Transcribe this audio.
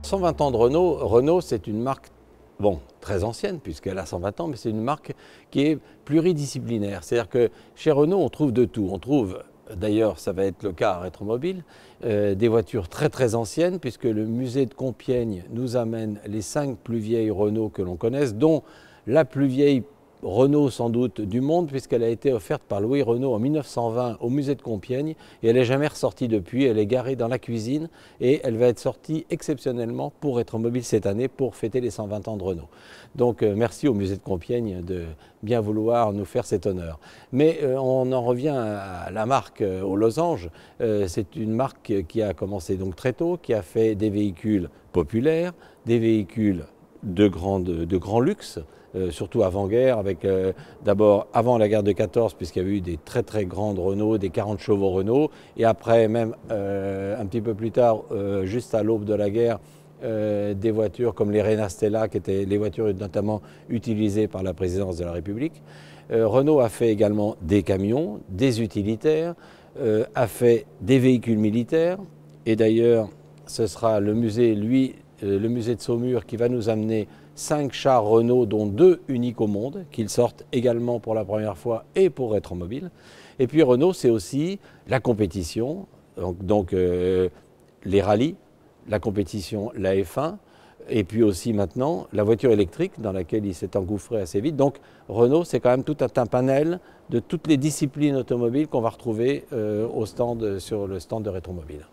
120 ans de Renault, Renault c'est une marque bon, très ancienne puisqu'elle a 120 ans, mais c'est une marque qui est pluridisciplinaire. C'est-à-dire que chez Renault, on trouve de tout. On trouve, d'ailleurs, ça va être le cas à Rétromobile, des voitures très très anciennes puisque le musée de Compiègne nous amène les 5 plus vieilles Renault que l'on connaisse, dont la plus vieille Renault sans doute du monde puisqu'elle a été offerte par Louis Renault en 1920 au musée de Compiègne et elle n'est jamais ressortie depuis, elle est garée dans la cuisine et elle va être sortie exceptionnellement pour Rétromobile cette année pour fêter les 120 ans de Renault. Donc merci au musée de Compiègne de bien vouloir nous faire cet honneur. Mais on en revient à la marque aux losanges. C'est une marque qui a commencé donc très tôt, qui a fait des véhicules populaires, des véhicules de grand luxe, surtout avant-guerre, avec d'abord avant la guerre de 14, puisqu'il y avait eu des très très grandes Renault, des 40 chevaux Renault, et après même un petit peu plus tard, juste à l'aube de la guerre, des voitures comme les Renastella, qui étaient les voitures notamment utilisées par la présidence de la République. Renault a fait également des camions, des utilitaires, a fait des véhicules militaires, et d'ailleurs ce sera le musée, le musée de Saumur qui va nous amener 5 chars Renault, dont 2 uniques au monde, qu'ils sortent également pour la première fois et pour Rétromobile. Et puis Renault, c'est aussi la compétition, donc les rallyes, la compétition, la F1, et puis aussi maintenant la voiture électrique dans laquelle il s'est engouffré assez vite. Donc Renault, c'est quand même tout un panel de toutes les disciplines automobiles qu'on va retrouver sur le stand de Rétromobile.